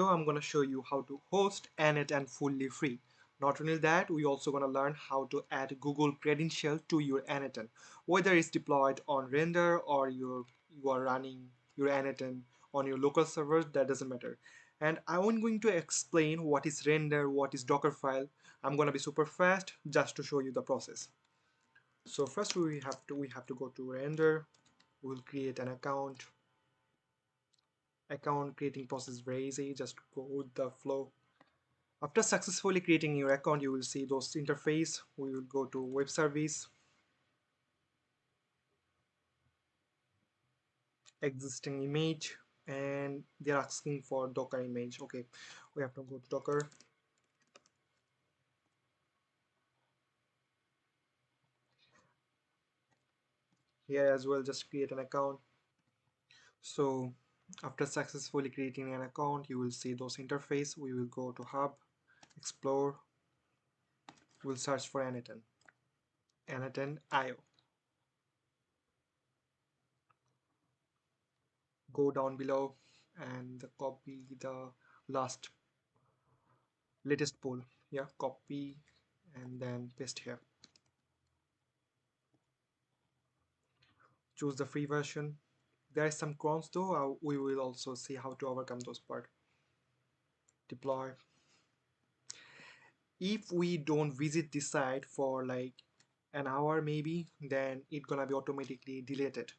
I'm going to show you how to host n8n fully free. Not only that, we also going to learn how to add Google credential to your n8n, whether it's deployed on render or you are running your n8n on your local servers, that doesn't matter. And I'm going to explain what is render, what is Dockerfile. I'm going to be super fast just to show you the process. So first we have to go to render. We'll create an account. Account creating process is very easy, just go with the flow. After successfully creating your account, you will see those interface. We will go to web service, existing image, and they're asking for Docker image. Okay, we have to go to Docker. Here as well, just create an account. So after successfully creating an account, you will see those interface. We will go to hub, explore. We'll search for n8n, n8n IO. Go down below and copy the last latest poll. Yeah, copy and then paste here. Choose the free version. There is some cons though. We will also see how to overcome those part. Deploy. If we don't visit this site for like an hour maybe, then it's gonna be automatically deleted.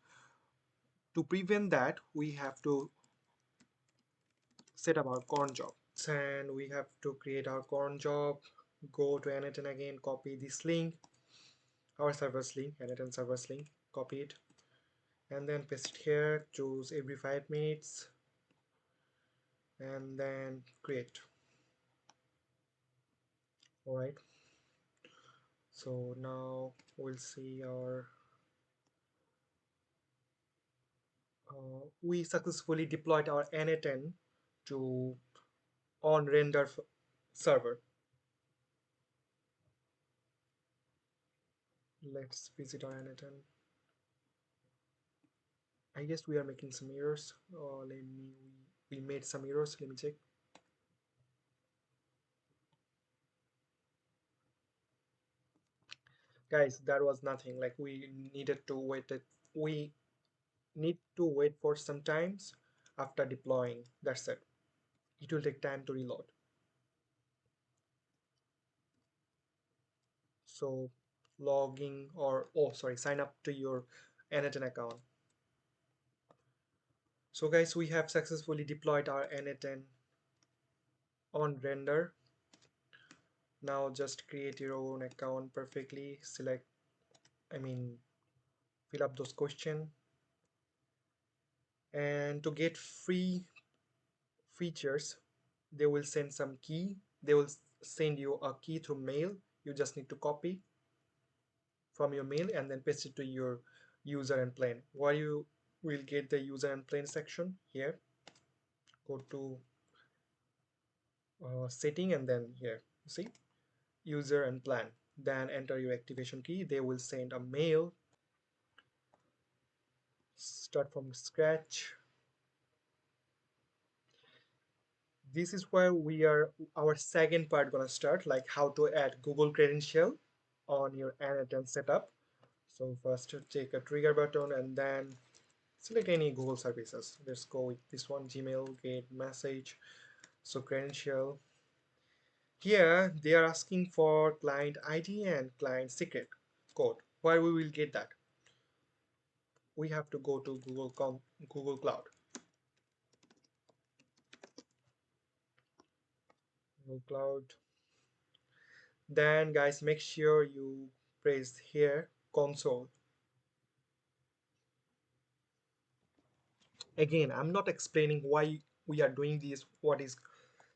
To prevent that, we have to set up our cron job. And we have to create our cron job. Go to n8n again, copy this link, our server's link, n8n server's link, copy it, and then paste it here. Choose every 5 minutes and then create. Alright, so now we'll see our we successfully deployed our n8n to on render server. Let's visit our n8n. I guess we are making some errors. We made some errors. Let me check. Guys, that was nothing. Like we needed to wait. We need to wait for some times after deploying. That's it. It will take time to reload. So logging or oh sorry, sign up to your n8n account. So guys, we have successfully deployed our n8n on render. Now just create your own account perfectly. Select, I mean, fill up those questions. And to get free features, they will send some key. They will send you a key through mail. You just need to copy from your mail and then paste it to your user and plan. Where you will get the user and plan section here. Go to setting and then here, see, user and plan. Then enter your activation key. They will send a mail. Start from scratch. This is where our second part gonna start, like how to add Google credential on your n8n setup. So first take a trigger button and then select any Google services. Let's go with this one, Gmail, get message. So credential. Here they are asking for client ID and client secret code. Where we will get that? We have to go to Google Cloud. Google Cloud. Then guys, make sure you press here console. Again, I'm not explaining why we are doing this, what is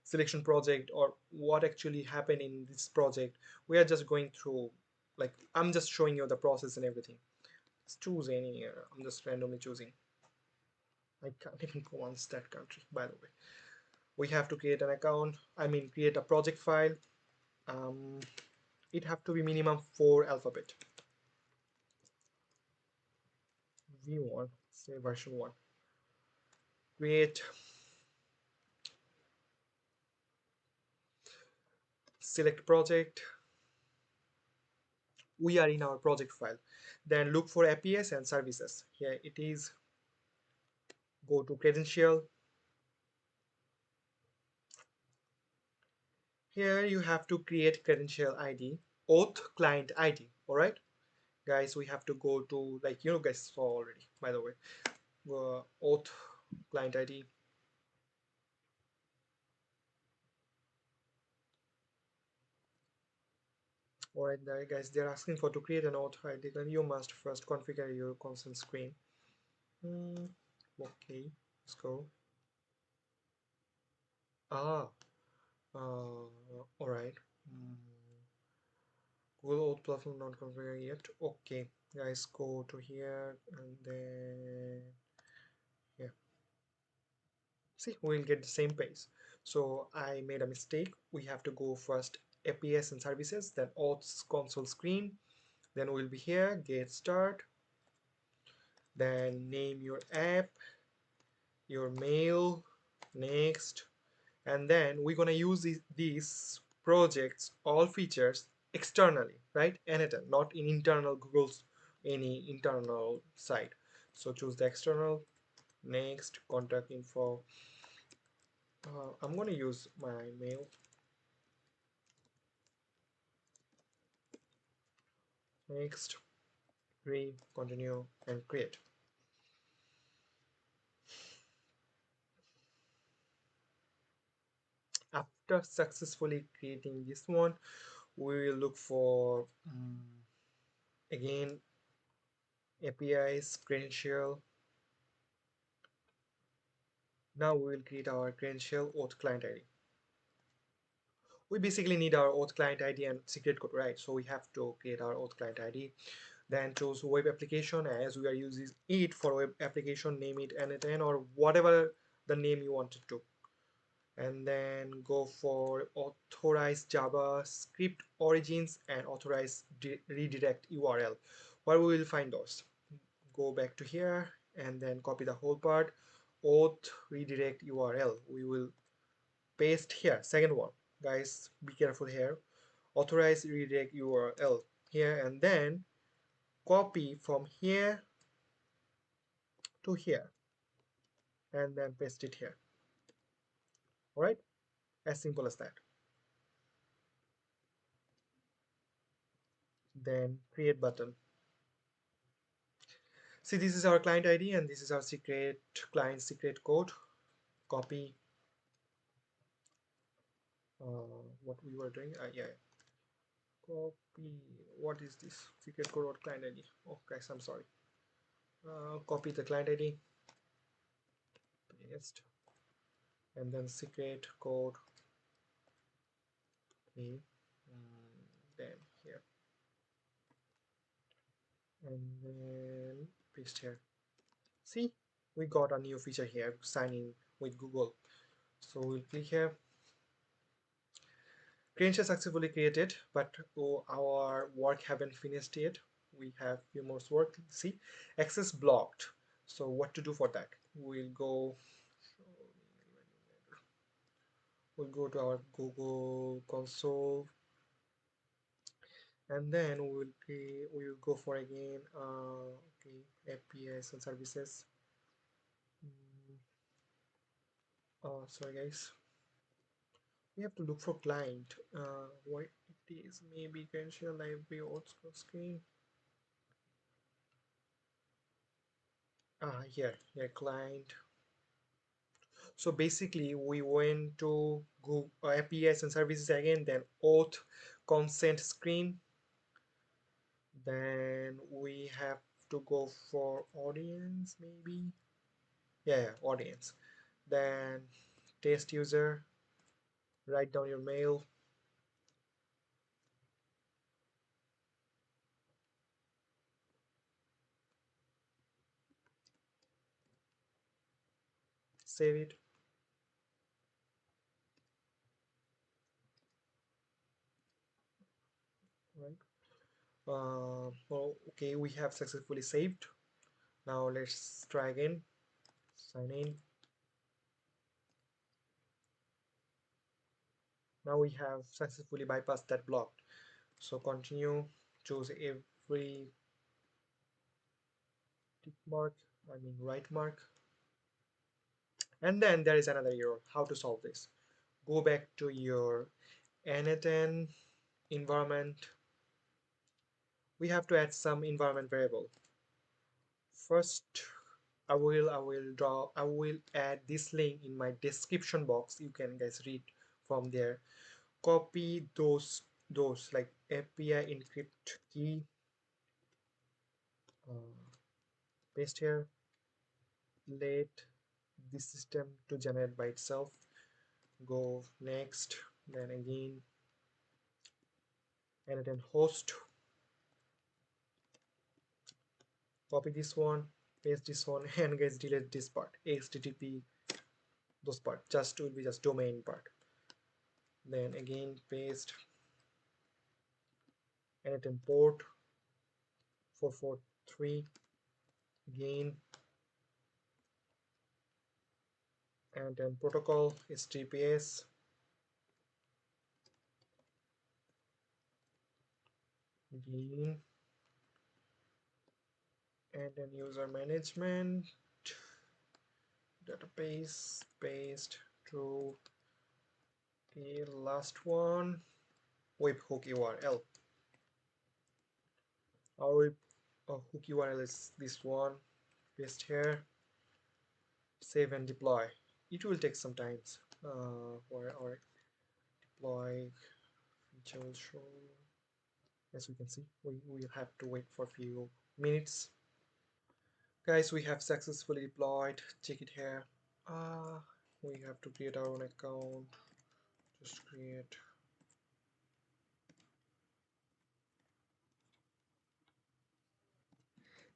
selection project or what actually happened in this project. We are just going through, like I'm just showing you the process and everything. Let's choose any, I'm just randomly choosing. I can't even pronounce that country, by the way. We have to create an account, I mean create a project file. um, it have to be minimum 4 alphabet. V1, say version 1. Create. select project. We are in our project file. Then look for APIs and services. Here it is. Go to credential. Here you have to create credential ID, auth client ID. All right, guys, we have to go to, like, guys saw already, by the way, auth client ID. All right, there, guys, they're asking for to create an auth ID. Then you must first configure your consent screen. Okay, let's go. Ah, all right. Mm, Google OAuth platform not configured yet. Okay, guys, go to here and then yeah. See, we'll get the same page. So I made a mistake. We have to go first APIs and services, then auth console screen. Then we'll be here, get start. Then name your app, your mail, next. And then we're gonna use these projects, all features externally, right? n8n, not in internal Google's any internal site. So choose the external, next, contact info. I'm gonna use my mail. Next, continue, and create. After successfully creating this one, we will look for again APIs, credential. Now we will create our credential auth client ID. We basically need our auth client ID and secret code, right? So we have to create our auth client ID. Then choose web application, as we are using it for web application, name it n8n or whatever the name you wanted to. And then go for authorize JavaScript origins and authorize redirect URL. Where we will find those? Go back to here and then copy the whole part. Auth redirect URL. We will paste here. Second one, guys, be careful here. Authorize redirect URL here, and then copy from here to here, and then paste it here. All right, as simple as that. Then create button. See, this is our client ID and this is our secret client secret code. Copy what we were doing. Yeah, copy. What is this? Secret code or client ID? Oh, guys, I'm sorry. Copy the client ID, paste, and then secret code. Okay, then here, and then paste here. See, we got a new feature here, sign in with Google. So we'll click here. Credentials successfully created, but oh, our work haven't finished yet. We have few more work. See, access blocked. So what to do for that? We'll go to our Google console, and then we will go for again okay, APIs and services. Sorry guys, we have to look for client. What it is, maybe credential library or screen. Here client. So basically we went to Google APIs and services again, then auth consent screen. Then we have to go for audience, maybe. Yeah, audience. Then test user, write down your mail, save it. Right. Well, okay, we have successfully saved. Now let's try again. Sign in. Now we have successfully bypassed that block. So continue, choose every tick mark, I mean right mark. And then there is another error. How to solve this? Go back to your n8n environment. We have to add some environment variable. First, I will add this link in my description box. You can guys read from there. Copy those like API encrypt key, paste here, let this system to generate by itself. Go next, then again, and then host, copy this one, paste this one, and guys delete this part, http, those part, just will be just domain part. Then again paste, and then port 443, again, and then protocol is TPS, again, and then user management, database, paste through the last one, webhook URL. Our hook URL is this one, paste here, save and deploy. It will take some time for our deploy feature will show. As you can see, we will have to wait for a few minutes. Guys, we have successfully deployed. Check it here. We have to create our own account. Just create.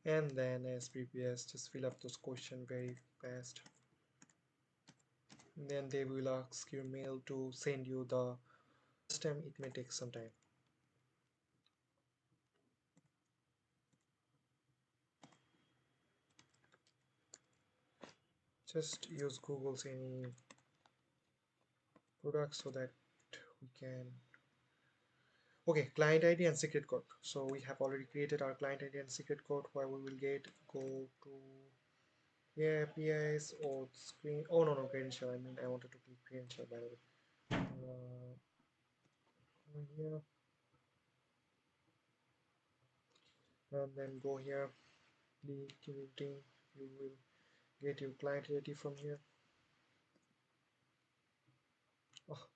And then as previous, just fill up those questions very fast. And then they will ask your mail to send you the time. It may take some time. Just use Google's any product so that we can. Okay, client ID and secret code. So we have already created our client ID and secret code where we will go to APIs or screen. Oh no, no, credential. I mean, I wanted to click credential by the way. Here and then go here, click routing. You will get your client ID from here. Oh,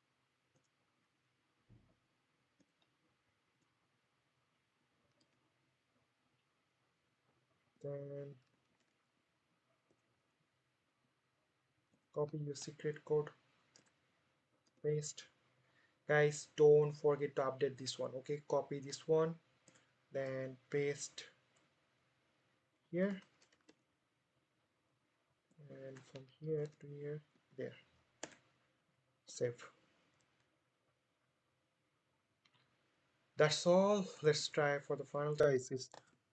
then copy your secret code, paste. Guys, don't forget to update this one. Okay, copy this one, then paste here, and from here to here, there, save. That's all. Let's try for the final. Guys, it's